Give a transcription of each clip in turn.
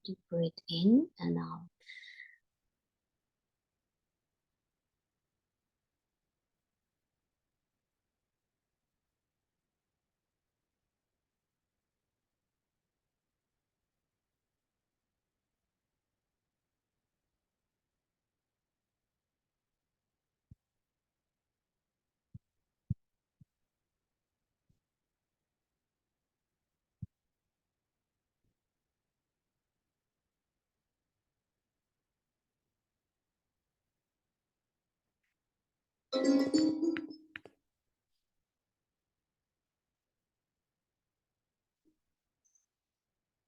Deep breathe in and out.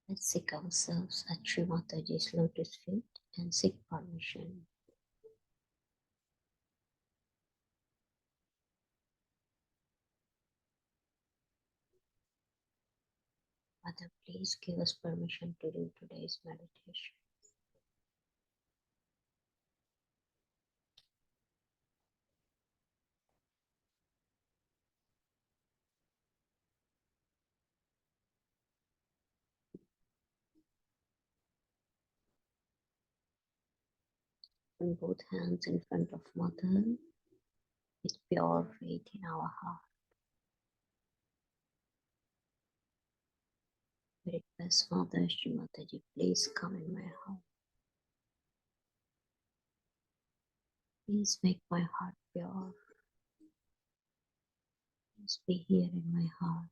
Let's seek ourselves at Sri Mataji's lotus feet and seek permission. Mother, please give us permission to do today's meditation. Open both hands in front of Mother with pure faith in our heart. We request Mother, Sri Mataji, please come in my heart. Please make my heart pure. Please be here in my heart.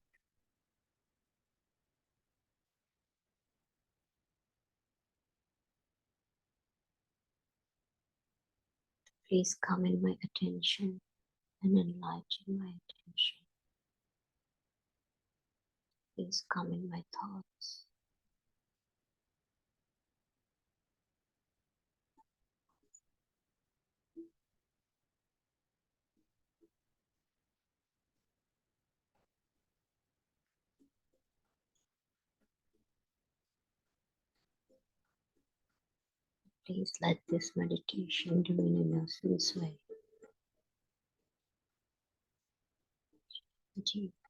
Please come in my attention and enlighten my attention. Please come in my thoughts. Please let this meditation do in innocence way.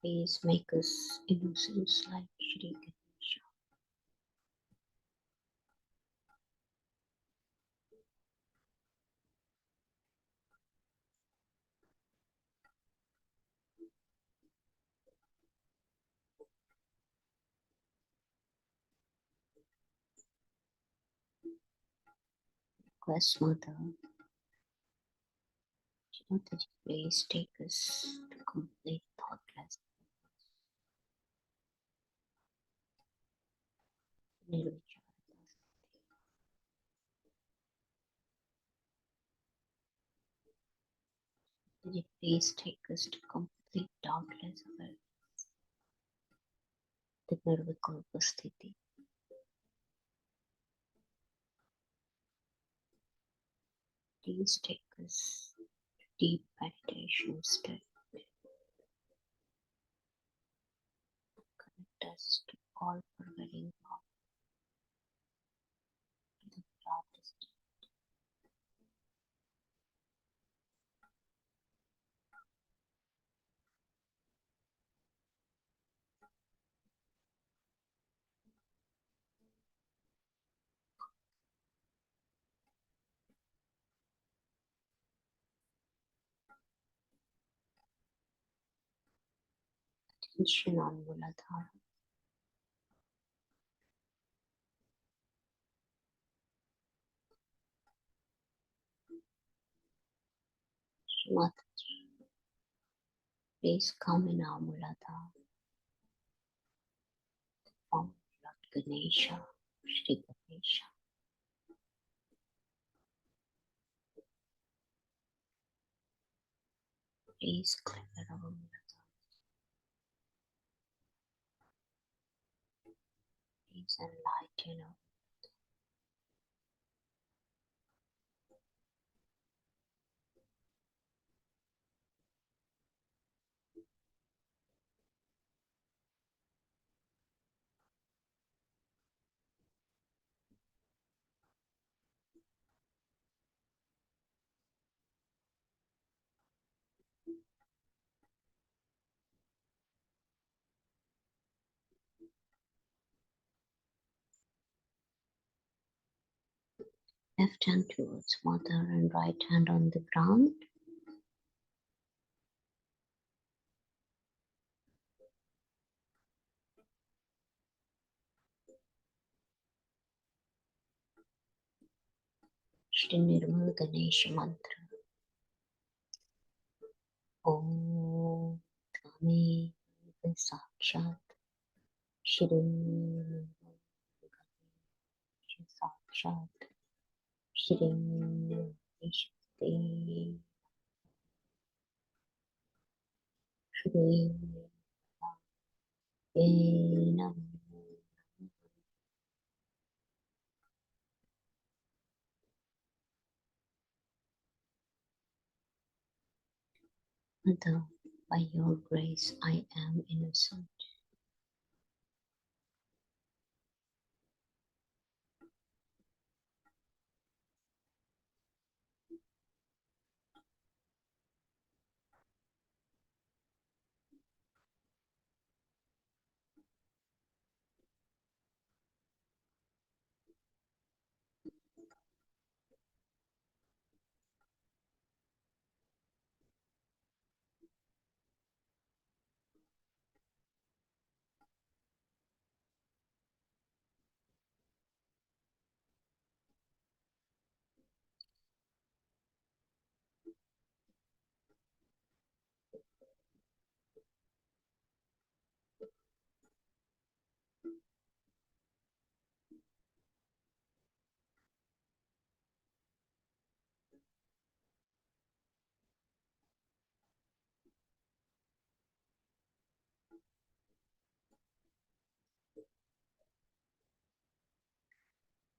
Please make us innocent like Shri Ganesha. Request Mother, Mataji, please take us to complete thoughtless nirvichara. Mataji, please take us to complete doubtless awareness, the nirvikalpa sthiti. Please take us to deep meditation state. Connect us to all forgetting of the practice. Attention on Mooladhara. Mataji, please come in our Mooladhara. Form Lord Ganesha, Shri Ganesha. Please clear our Mooladhara. Please enlighten us. Left hand towards mother and right hand on the ground. Shri Nirmal Ganesh Mantra. Om Tame Sakshat Shri Nirmal Ganesh Sakshat Shri Adishakti Shri Namo. Mother, by your grace I am innocent.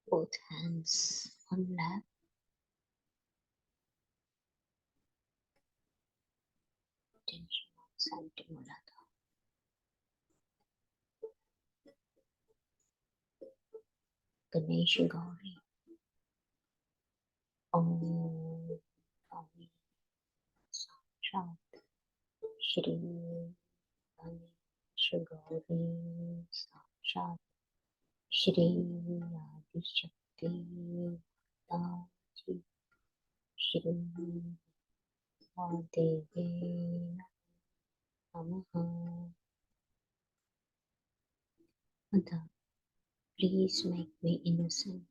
Both hands on lap. Attention on Santi Mooladhara. Ganesh Gauri. Om Gauri Sakshat Shri Ganesh Gauri Sakshat Shri Adishakti Mataji Shri Devi Namaha. Mother, please make me innocent.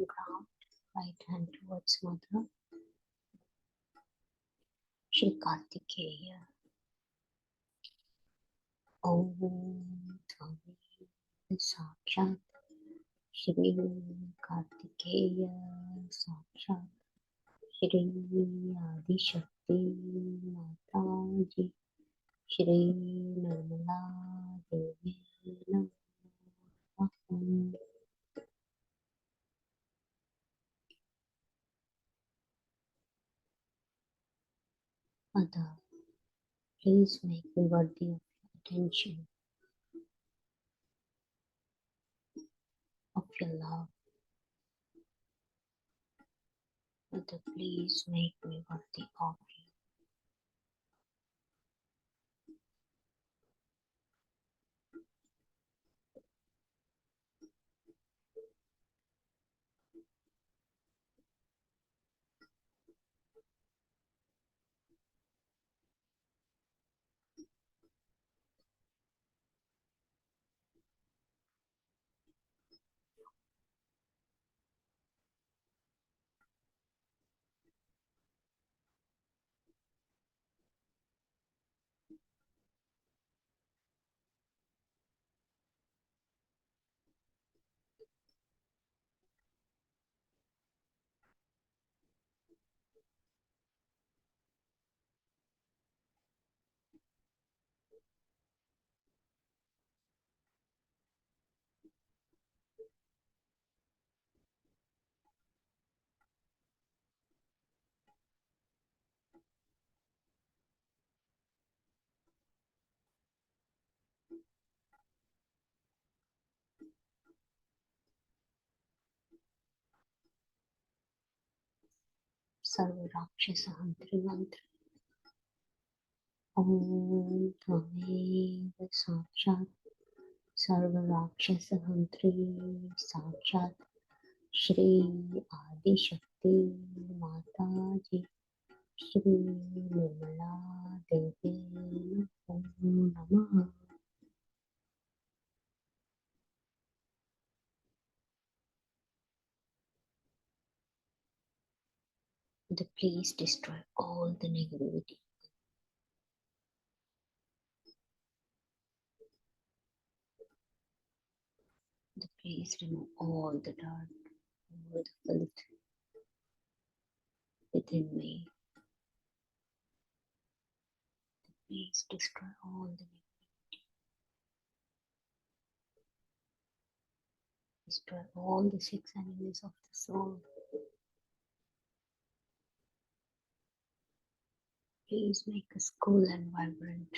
Ground, right hand towards mother. Shri Kartikeya. Om Dhami Sakshat Shri Kartikeya Sakshat Shri Adishakti Mataji Shri Nirmala Devi Namaha. Mother, please make me worthy of your attention, of your love. Mother, please make me worthy of you. सर्व राक्षस हंत्री मंत्र। ओम त्वमेव साक्षात् सर्व राक्षस हंत्री साक्षात् श्री आदिशक्ति माता जी श्री निर्मला देवी नमः। Please destroy all the negativity. Please remove all the dirt, all the filth within me. Please destroy all the negativity. Destroy all the 6 enemies of the soul. Please make us cool and vibrant.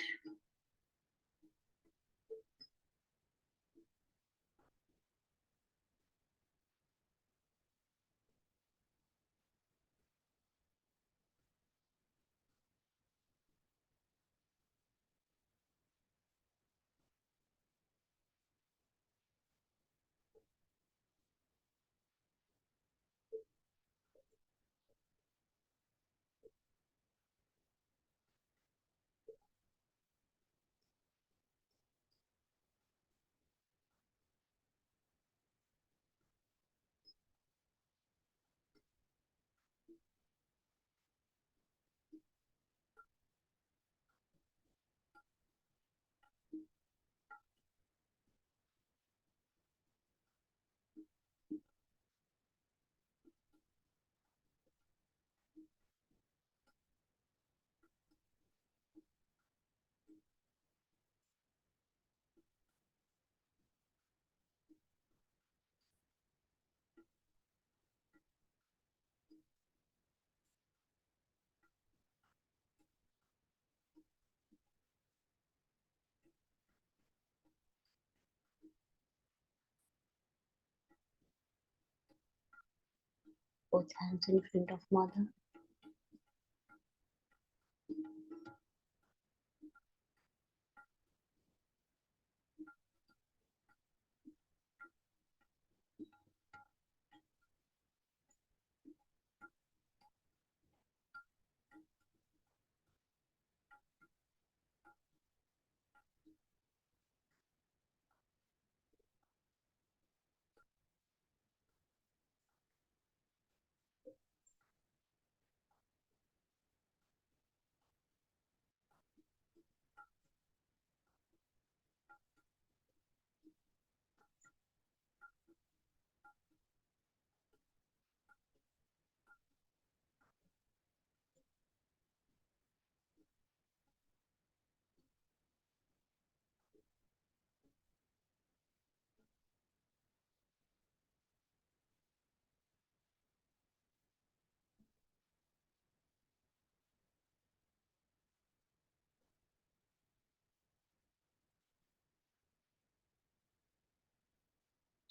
Both hands in front of mother.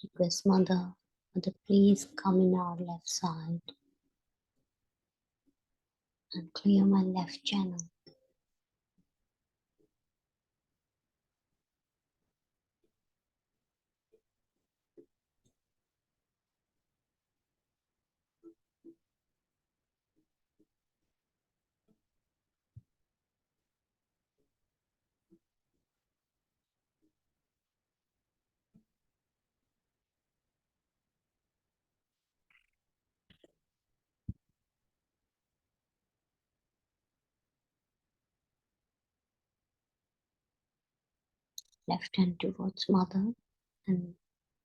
Request mother, mother, please come in our left side and clear my left channel. Left hand towards mother and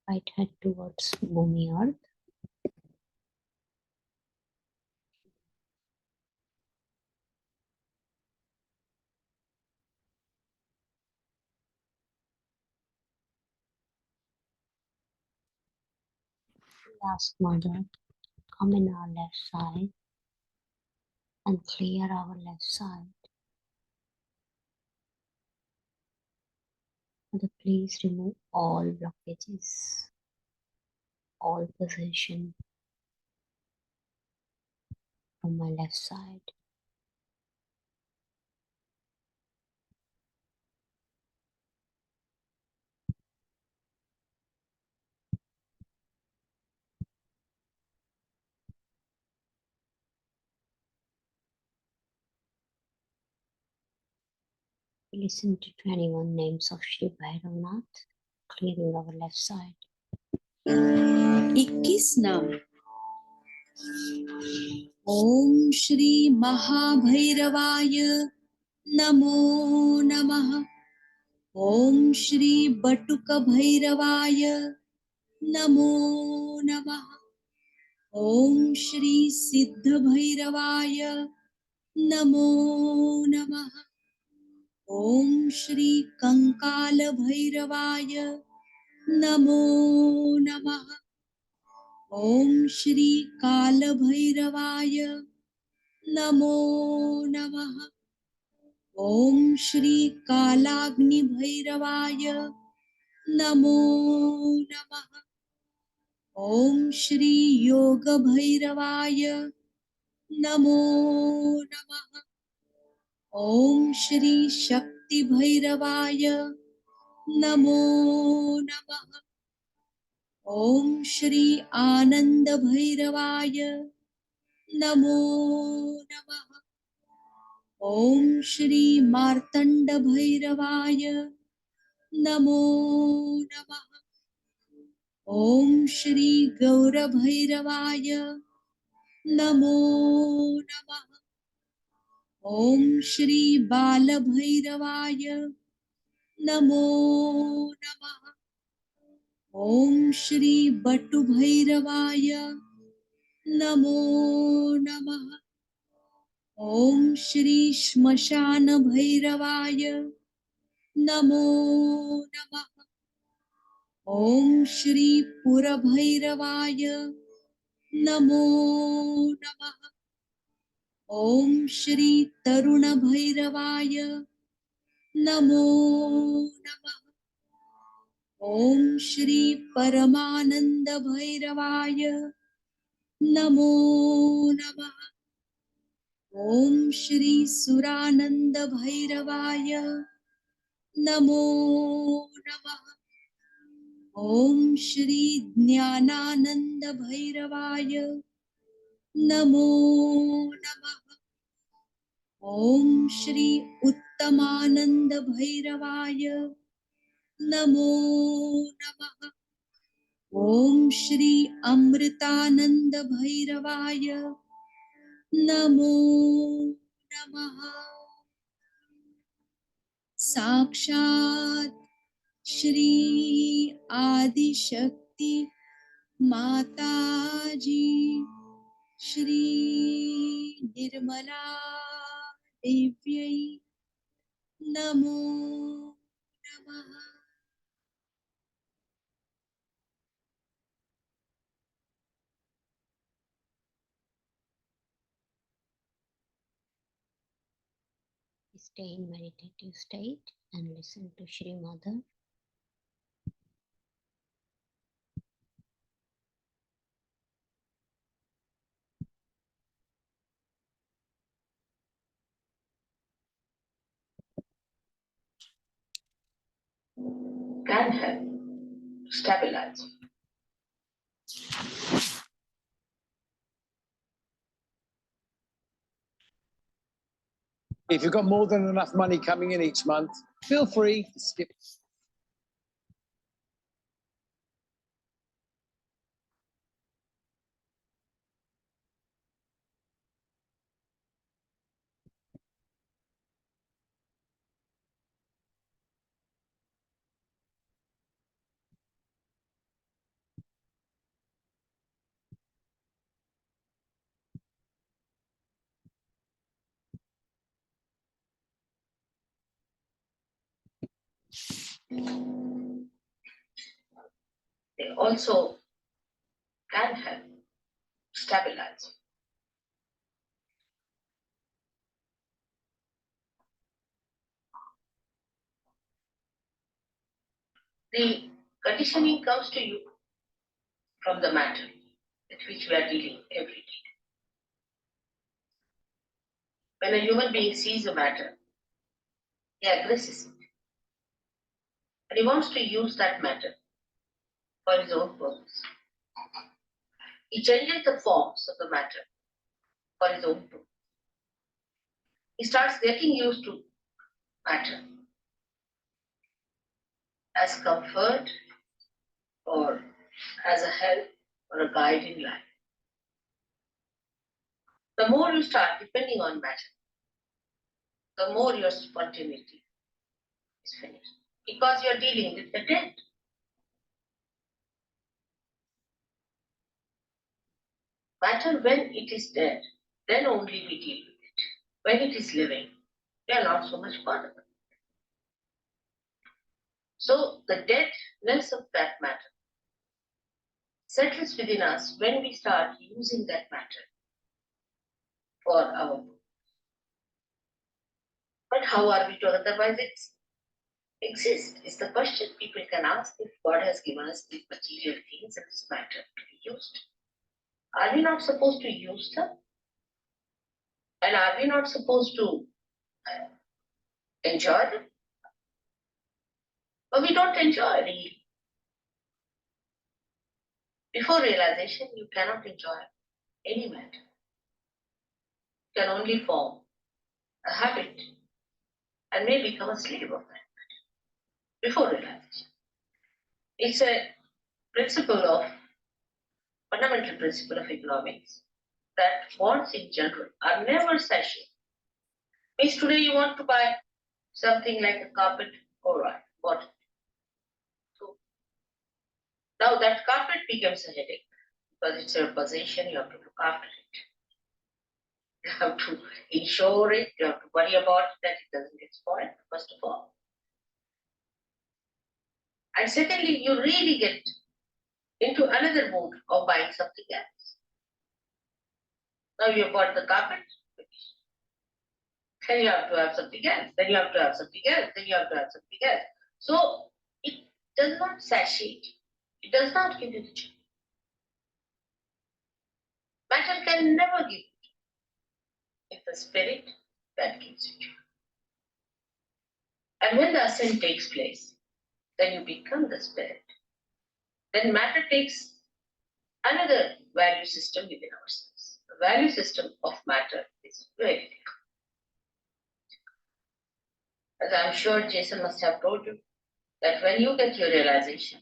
right hand towards Bhumi Earth. Ask mother, come in our left side and clear our left side. Mother, please remove all blockages, all possession from my left side. Listen to 21 names of Shri Bhairavnath, clearing our left side. 21 नाम। ओम श्री महाभैरवाय नमो नमः। ओम श्री बटुक भैरवाय नमो नमः। ओम श्री सिद्ध भैरवाय नमो नमः। ओम श्री कंकाल भैरवाय नमो नमः। ओम श्री काल भैरवाय नमो नमः। ओम श्री कालाग्नि भैरवाय नमो नमः। ओम श्री योग भैरवाय नमो नमः। ओम श्री शक्ति भैरवाय नमो नमः। ओम श्री आनंद भैरवाय नमो नमः। ओम श्री मार्तंड भैरवाय नमो नमः। ओम श्री गौर भैरवाय नमो नमः। ओम श्री बाल भैरवाय नमो नमः। ओम श्री बटु भैरवाय नमो नमः। ओम श्री श्मशान भैरवाय नमो नमः। ओम श्री पुर भैरवाय नमो नमः। ओम श्री तरुण भैरवाय नमो नमः। ओम श्री परमानंद भैरवाय नमो नमः। ओम श्री सुरानंद भैरवाय नमो नमः। ओम श्री ज्ञानानंद भैरवाय नमो नमः। ओम श्री उत्तमानंद भैरवाय नमो नमः। ओम श्री अमृतानंद भैरवाय नमो नमः। साक्षात श्री आदिशक्ति माता जी श्री निर्मला देव्यै नमो नमः। Stay in meditative state and listen to Shri Mother. Can help stabilize. If you've got more than enough money coming in each month, feel free to skip. They also can help stabilize. The conditioning comes to you from the matter with which we are dealing every day. When a human being sees a matter, he aggresses it. And he wants to use that matter for his own purpose. He changes the forms of the matter for his own purpose. He starts getting used to matter as comfort or as a help or a guide in life. The more you start depending on matter, the more your spontaneity is finished. Because you're dealing with the dead. Matter when it is dead, then only we deal with it. When it is living, we are not so much bothered. So the deadness of that matter settles within us when we start using that matter for our good. But how are we to otherwise exist is the question people can ask if God has given us these material things and this matter to be used. Are we not supposed to use them? And are we not supposed to enjoy them? But we don't enjoy really. Before realization, you cannot enjoy any matter. You can only form a habit and may become a slave of that matter. Before realization. It's a fundamental principle of economics that wants in general are never satiated. Means today you want to buy something like a carpet, all right, bought it. So now that carpet becomes a headache because it's your possession, you have to look after it. You have to insure it, you have to worry about it, that it doesn't get spoiled, first of all. And secondly, you really get into another mood of buying something else. Now you have bought the carpet, then you have to have something else, then you have to have something else, then you have to have something else. So it does not satiate, it does not give you the joy. Matter can never give you joy. It's the spirit that gives you joy. And when the ascent takes place, then you become the spirit. Then matter takes another value system within ourselves. The value system of matter is very different. As I'm sure Jason must have told you, that when you get your realization,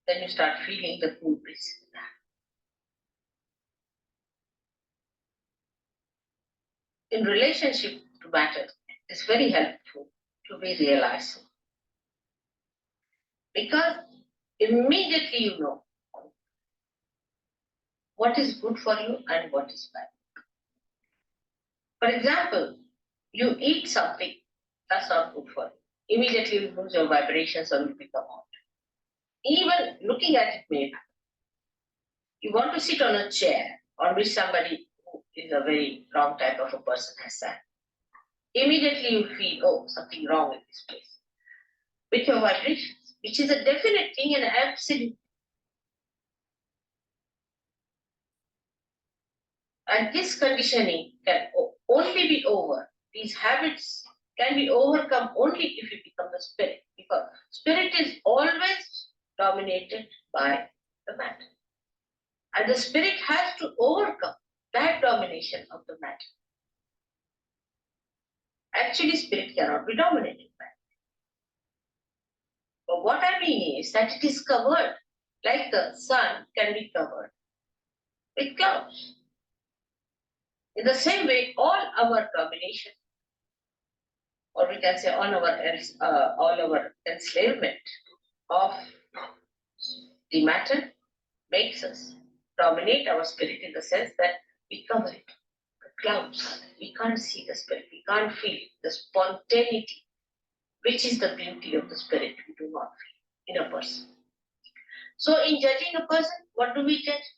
then you start feeling the cool breeze. In relationship to matter, it's very helpful to be realizing. Because immediately you know what is good for you and what is bad. For example, you eat something that's not good for you. Immediately you lose your vibrations or you become hot. Even looking at it may happen. You want to sit on a chair on which somebody who is a very wrong type of a person has sat. Immediately you feel, oh, something wrong in this place. With your vibrations, which is a definite thing and absolute. And this conditioning can only be over. These habits can be overcome only if you become the spirit. Because spirit is always dominated by the matter. And the spirit has to overcome that domination of the matter. Actually, spirit cannot be dominated by it. But what I mean is that it is covered, like the sun can be covered with clouds. In the same way, all our domination, or we can say all our enslavement of the matter makes us dominate our spirit in the sense that we cover it. The clouds, we can't see the spirit, we can't feel it. The spontaneity, which is the beauty of the spirit, we do not feel in a person. So in judging a person, what do we judge?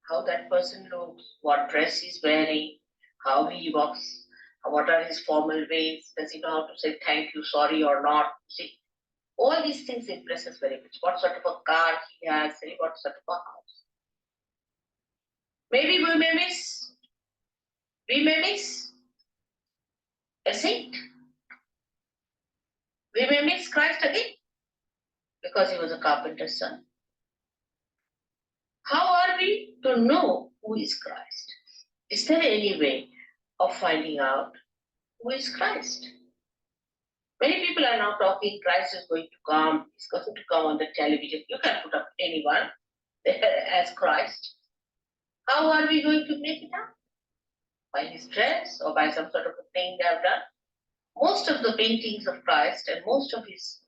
How that person looks, what dress he's wearing, how he walks, what are his formal ways, does he know how to say thank you, sorry or not? See, all these things impress us very much. What sort of a car he has, what sort of a house. Maybe we may miss a saint. We may miss Christ again because he was a carpenter's son. How are we to know who is Christ? Is there any way of finding out who is Christ? Many people are now talking Christ is going to come, he's going to come on the television. You can put up anyone as Christ. How are we going to make it out? By his dress or by some sort of a thing they have done? Most of the paintings of Christ and most of his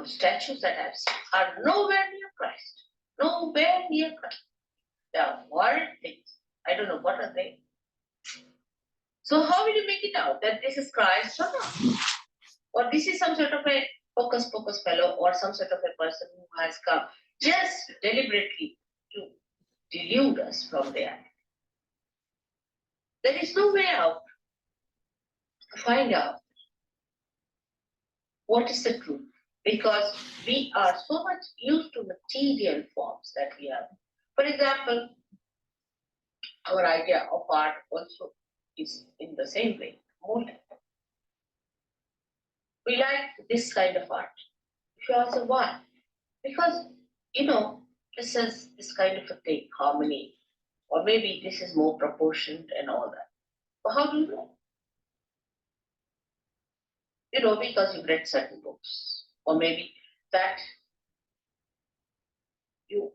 statues that I've seen are nowhere near Christ. Nowhere near Christ. They are horrid things. I don't know what are they. So how will you make it out that this is Christ or not? Or this is some sort of a hocus pocus fellow or some sort of a person who has come just deliberately to delude us from reality. There is no way out to find out what is the truth, because we are so much used to material forms that we have. For example, our idea of art also is in the same way, molded. We like this kind of art. If you ask why? Because, this is this kind of a thing, harmony, or maybe this is more proportioned and all that. But how do you know? Because you've read certain books, or maybe that you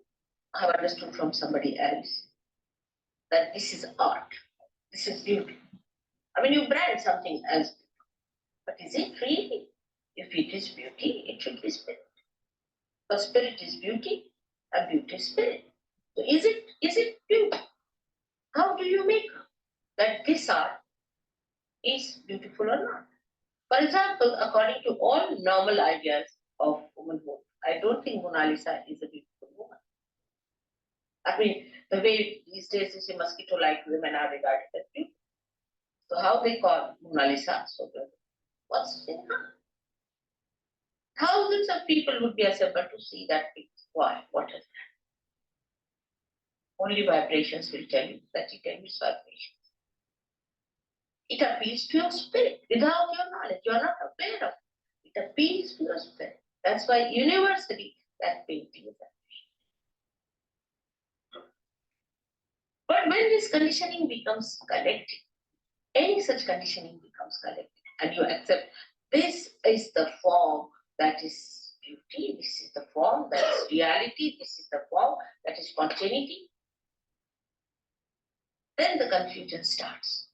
have understood from somebody else that this is art, this is beauty. I mean, you brand something as, but is it really? If it is beauty, it should be spirit. Because spirit is beauty, and beauty is spirit. So is it beauty? How do you make that this art is beautiful or not? For example, according to all normal ideas of womanhood, I don't think Mona Lisa is a beautiful woman. I mean, the way these days you see mosquito-like women are regarded as beautiful. So how they call Mona Lisa so beautiful? What's in her? Thousands of people would be assembled to see that picture. Why? What is that? Only vibrations will tell you that it emits vibrations. It appeals to your spirit without your knowledge. You are not aware of it. It appeals to your spirit. That's why universally that painting is appreciated. But when this conditioning becomes collective, any such conditioning becomes collective, and you accept this is the form that is beauty, this is the form that is reality, this is the form that is spontaneity, then the confusion starts.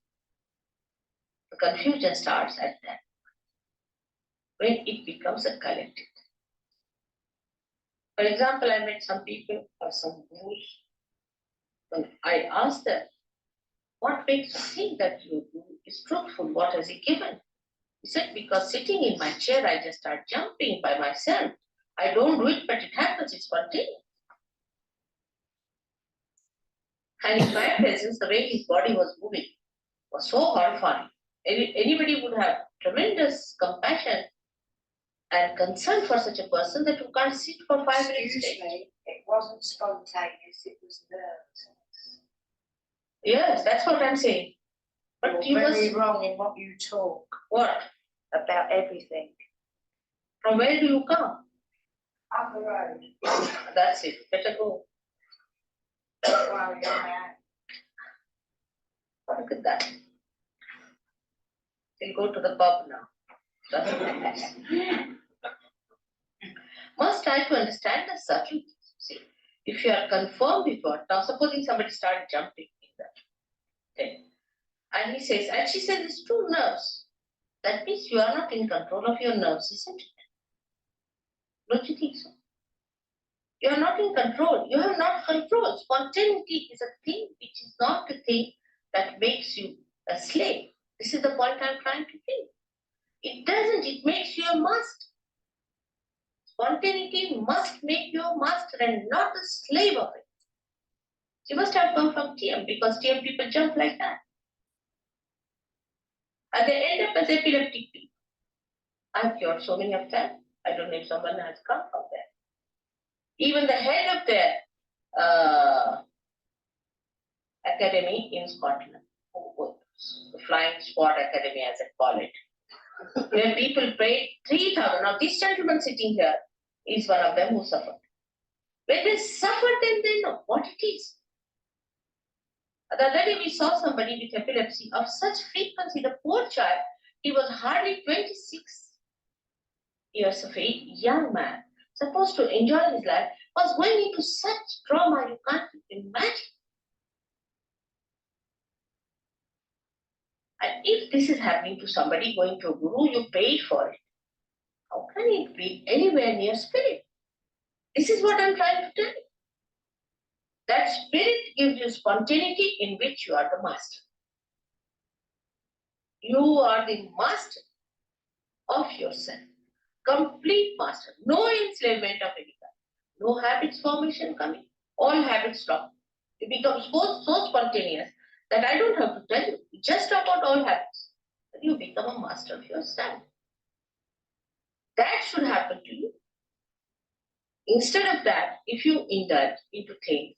The confusion starts at that when it becomes a collective. For example, I met some people or some gurus. When I asked them, what makes you think that your guru is truthful? What has he given? He said, because sitting in my chair, I just start jumping by myself. I don't do it, but it happens, it's spontaneous. And in my presence, the way his body was moving was so horrifying. Anybody would have tremendous compassion and concern for such a person that you can't sit for 5 minutes. Excuse me, it wasn't spontaneous, it was nerves. Yes, that's what I'm saying. But you You're very must. wrong in what you talk What? about everything. From where do you come? Up the road. That's it. Better go. Don't worry, I am. Look at that. We'll go to the pub now. That's nice. Must try to understand the subtleties. See, if you are confirmed with what, now supposing somebody started jumping in that thing, and he says, and she says, it's two nerves. That means you are not in control of your nerves, isn't it? Don't you think so? You are not in control. You have not control. Spontaneity is a thing which is not a thing that makes you a slave. This is the point I'm trying to make. It doesn't, it makes you a master. Spontaneity must make you a master and not a slave of it. You must have come from TM because TM people jump like that. And they end up as epileptic people. I've cured so many of them. I don't know if someone has come from there. Even the head of their academy in Scotland, who the Flying Squad Academy, as I call it, where people paid 3,000. Now, this gentleman sitting here is one of them who suffered. When they suffer, then they know what it is. The other day we saw somebody with epilepsy of such frequency. The poor child, he was hardly 26 years of age, young man, supposed to enjoy his life, was going into such trauma you can't imagine. And if this is happening to somebody going to a guru, you paid for it. How can it be anywhere near spirit? This is what I'm trying to tell you. That spirit gives you spontaneity in which you are the master. You are the master of yourself. Complete master. No enslavement of any kind. No habits formation coming. All habits stop. You become so spontaneous that I don't have to tell you. You just talk about all habits. And you become a master of yourself. That should happen to you. Instead of that, if you indulge into things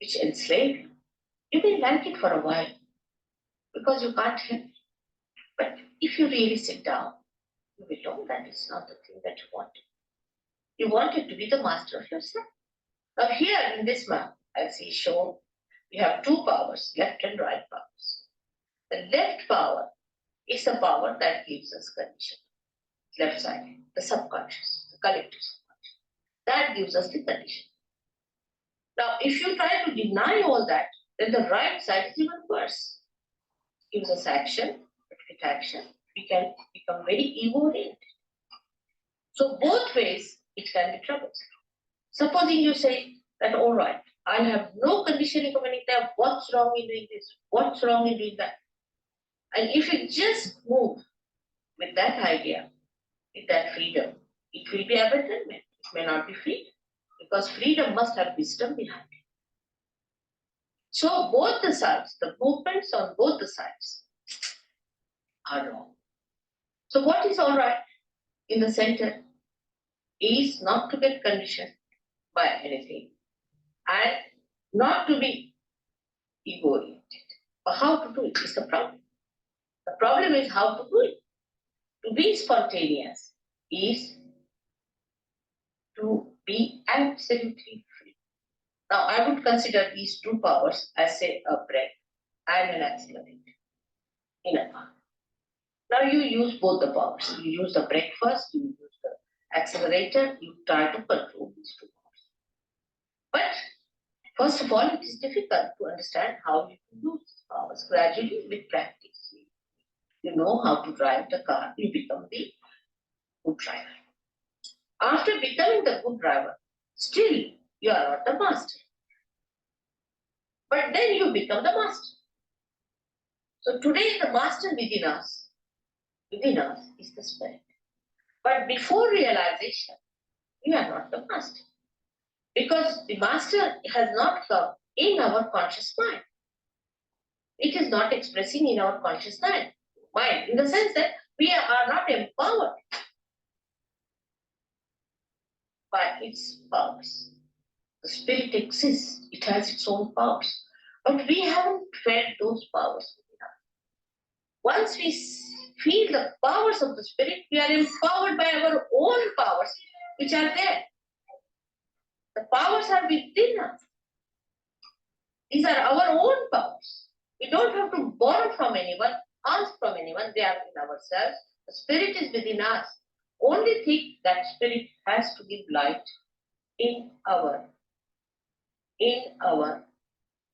which enslave you, you may like it for a while because you can't help it. But if you really sit down, you will know that it's not the thing that you wanted. You wanted to be the master of yourself. Now here in this map, as is shown, we have two powers, left and right powers. The left power is the power that gives us condition. Left side, the subconscious, the collective subconscious. That gives us the condition. Now, if you try to deny all that, then the right side is even worse. It gives us action, but with action, we can become very ego-oriented. So both ways, it can be troublesome. Supposing you say that, all right, I have no conditioning of any type. What's wrong in doing this? What's wrong in doing that? And if you just move with that idea, with that freedom, it will be abandonment. It may not be freedom, because freedom must have wisdom behind it. So both the sides, the movements on both the sides are wrong. So what is all right in the center is not to get conditioned by anything and not to be ego-oriented. But how to do it is the problem. The problem is how to do it. To be spontaneous is to be absolutely free. Now, I would consider these two powers as, say, a brake and an accelerator in a car. Now, you use both the powers. You use the brake first, you use the accelerator, you try to control these two powers. But first of all, it is difficult to understand how you can use these powers. Gradually, with practice, you know how to drive the car, you become the good driver. After becoming the good driver, still you are not the master. But then you become the master. So today the master within us is the spirit. But before realization, we are not the master. Because the master has not come in our conscious mind. It is not expressing in our conscious mind, in the sense that we are not empowered by its powers. The spirit exists, it has its own powers. But we haven't felt those powers enough. Once we feel the powers of the spirit, we are empowered by our own powers, which are there. The powers are within us. These are our own powers. We don't have to borrow from anyone, ask from anyone, they are in ourselves. The spirit is within us. Only thing that spirit has to give light in our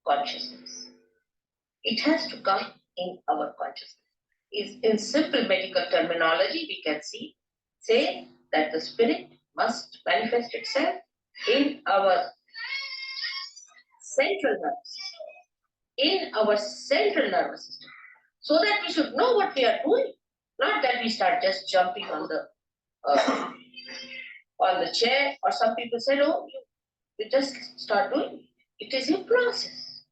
consciousness. It has to come in our consciousness. In simple medical terminology, we can say that the spirit must manifest itself in our central nervous system, so that we should know what we are doing, not that we start just jumping on the chair, or some people say, oh, you just start doing it. It is a process.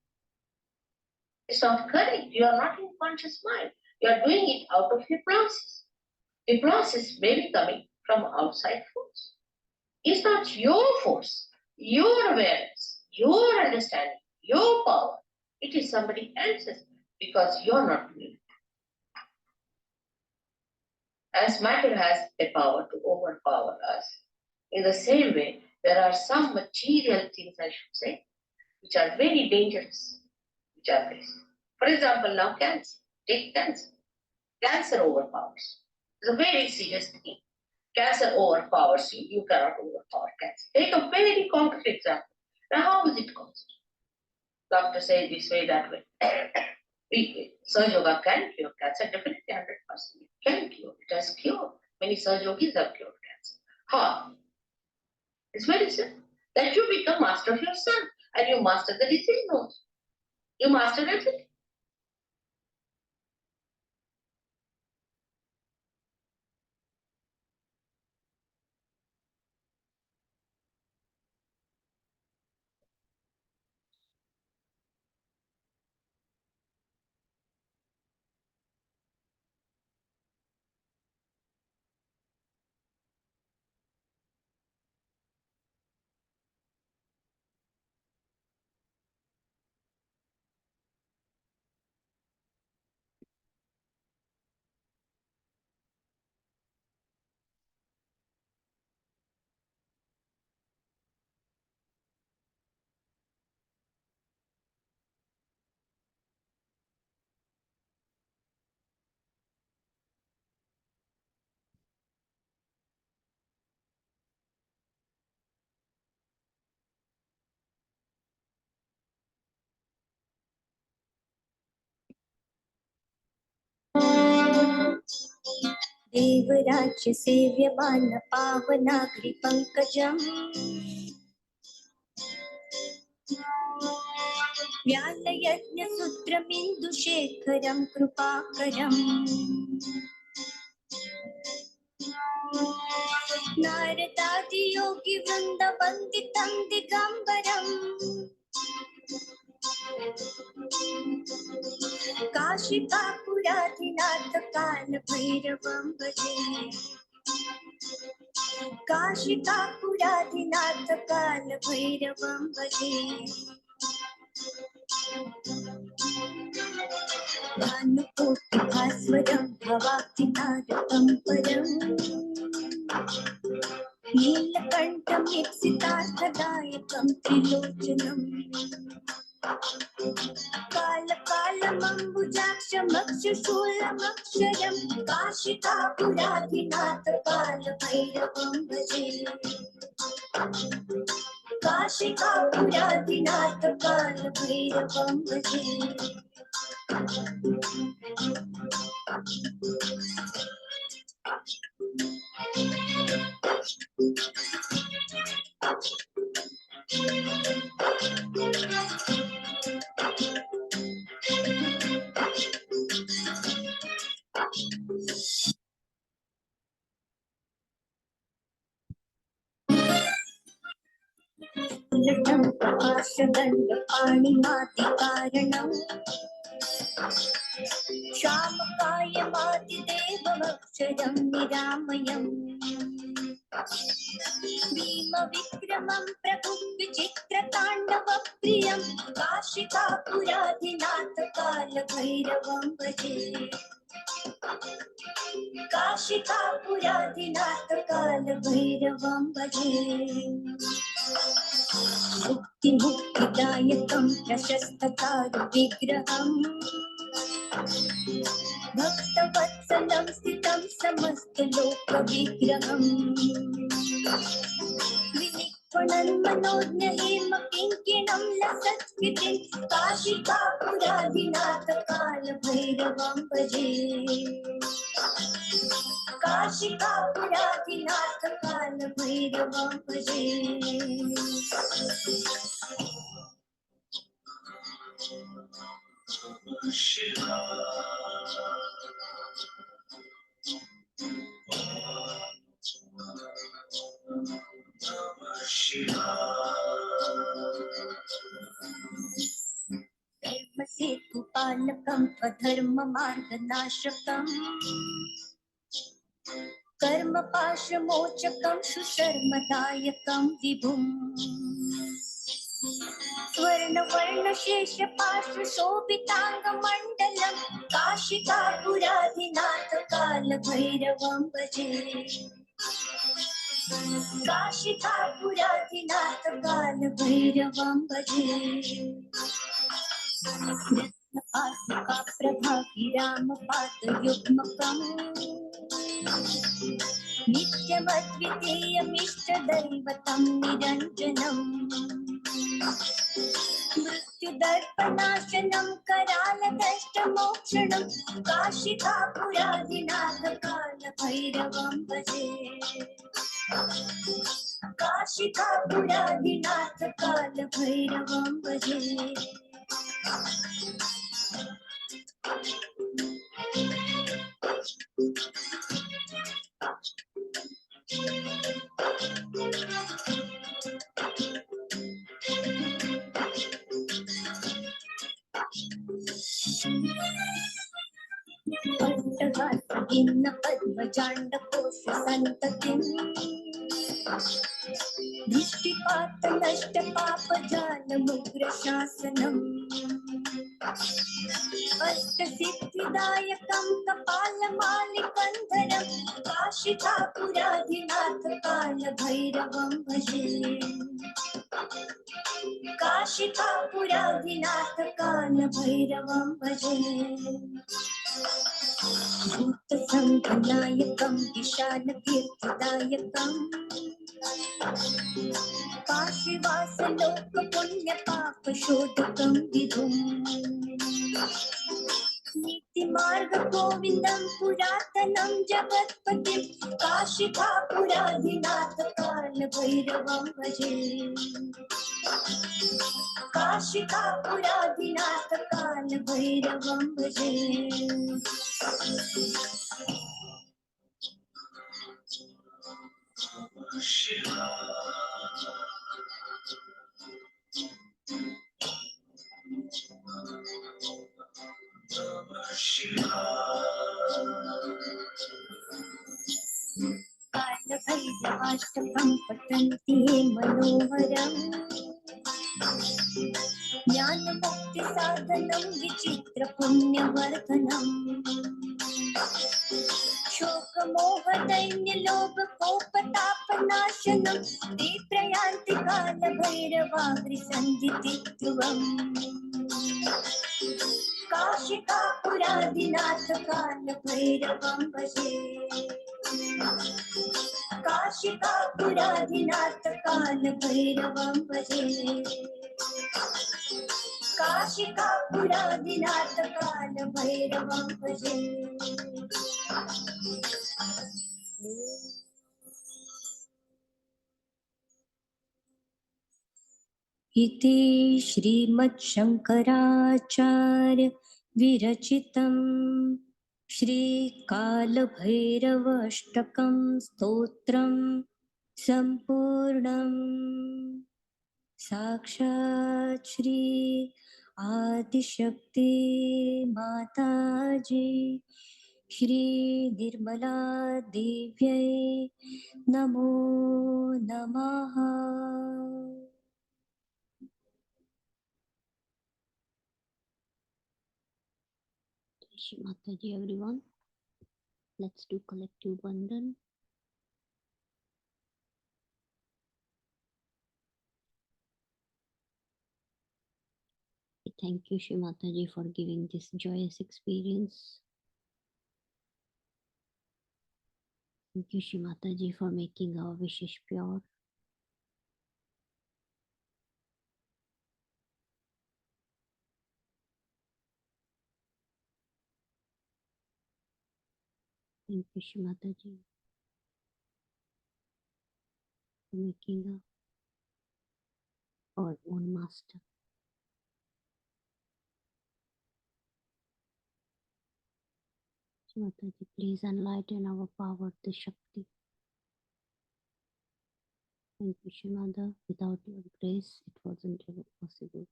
It's not correct. You are not in conscious mind. You are doing it out of hypnosis. Hypnosis may be coming from outside force. It's not your force, your awareness, your understanding, your power. It is somebody else's. because you're not doing it. As matter has a power to overpower us, in the same way, there are some material things, I should say, which are very dangerous, which are faced. For example, now cancer. Take cancer. Cancer overpowers. It's a very serious thing. Cancer overpowers you. You cannot overpower cancer. Take a very concrete example. Now, how is it caused? Doctor say this way, that way. Surge yoga can cure cancer, definitely 100%. It can cure. It has cured. Many Surge yogis have cured cancer. How? It's very simple. That you become master of your son and you master the disease also. You master everything. देवराज्य सेव्यमान पावनाग्रि पंकजम् व्यालयज्ञ सूत्रमिन्दुशेखरं कृपाकरम् नारदादि योगी वृन्द वन्दितं दिगम्बरम् काशिकापुराधिनाथ काल भैरवं भजे काशिकापुराधिनाथ काल भैरवं भजे भानुकोटि भास्वरं भवाब्धिनारदं परम् नीलकण्ठं मीप्सितार्थदायकं त्रिलोचनम् कालकालमम्बुजाक्षमक्षशूलमक्षरं काशिकापुराधिनाथ काल भैरवं भजे काशिकापुराधिनाथ काल भैरवं भजे लटं प्रकाशदण्डपाणिमादिकारणम् श्यामकायमादिदेवमक्षरं निरामयम् भीमविक्रमं प्रभुविचित्रताण्डवप्रियं काशिकापुराधिनाथ कालभैरवं भजे काशिकापुराधिनाथ कालभैरवं भजे मुक्तिदायकं प्रशस्तचारुविग्रहम् भक्तवत्सलं स्थितं समस्तलोकविग्रहम् विनिक्वणन्मनोज्ञहेमकिङ्किणं लसत्कृतिं काशिकापुराधिनाथ कालभैरवं भजे काशिकापुराधिनाथ कालभैरवं भजे धर्मसेतुपालकं स्वधर्ममार्गनाशकम् कर्मपाशमोचकं सुशर्मदायकं विभुम् स्वर्ण वर्ण शेष पार्श्व शोभितांग मंडलम काशिकापुराधिनाथ काल भैरवं भजे काशिकापुराधिनाथ काल भैरवं भजे पादुका प्रभाभिरामपादयुग्मकम् नित्यमद्वितीयमिष्टदैवतं निरञ्जनम् मृत्युदर्पनाशनं करालदष्टमोक्षणं काशिकापुराधिनाथ काल भैरवं भजे काशिकापुराधिनाथ काल भैरवं भजे पट्टगात्रगिन्न पद्मजाण्डकोश सन्ततिम् दृष्टिपात नष्ट पापजालमुग्रशासनम् अष्टसिद्धिदायकं कपालमालिकन्धरं काशिकापुराधिनाथ काल भैरवं भजे काशिकापुराधिनाथ काल भैरवं भजे भूतसङ्घनायकं विशालकीर्तिदायकम् काशीवासलोकपुण्यपापशोधकं विभुम् नीतिमार्ग गोविन्दं पुरातनं जगत्पतिं काशिकापुराधिनाथ काल भैरवं भजे काशिकापुराधिनाथ काल भैरवं भजे कालभैरवाष्टकं पठन्ति ये मनोहरम् ज्ञानमुक्तिसाधनं विचित्रपुण्यवर्धनम् शोकमोहदैन्यलोभकोपतापनाशनं ते प्रयान्ति कालभैरवाग्रिसन्धितिध्रुवम् काशिकापुराधिनाथ काल भैरवं भजे काशिकापुराधिनाथ काल भैरवं भजे काशिकापुराधिनाथ काल भैरवं भजे इति श्रीमच्छंकराचार्य विरचितं श्रीकालभैरवाष्टकं स्तोत्रं सम्पूर्णम् साक्षात् श्री आदिशक्ति माताजी श्री निर्मला देव्यै नमो नमः। Shri Mataji, everyone. Let's do collective Vandan. Thank you, Shri Mataji, for giving this joyous experience. Thank you, Shri Mataji, for making our wishes pure. Thank you, Shri Mataji, for making our own master. Shri Mataji, please enlighten our power, the Shakti. Thank you, Shri Mother. Without your grace, it wasn't ever possible.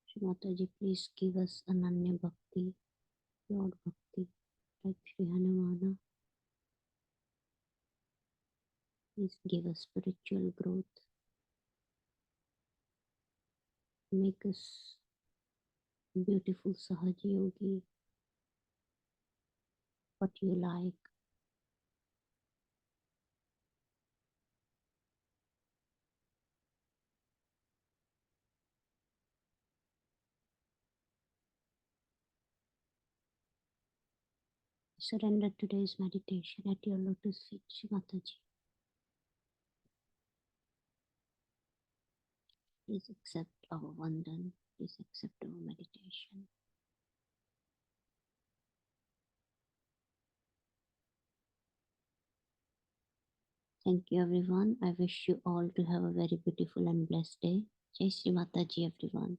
Shri Mataji, please give us Ananya Bhakti, pure Bhakti, like Shri Hanumana. Please give us spiritual growth, make us beautiful Sahaja Yogi, what you like. Surrender today's meditation at your lotus feet, Shri Mataji. Please accept our vandan. Please accept our meditation. Thank you, everyone. I wish you all to have a very beautiful and blessed day. Jai Shri Mataji, everyone.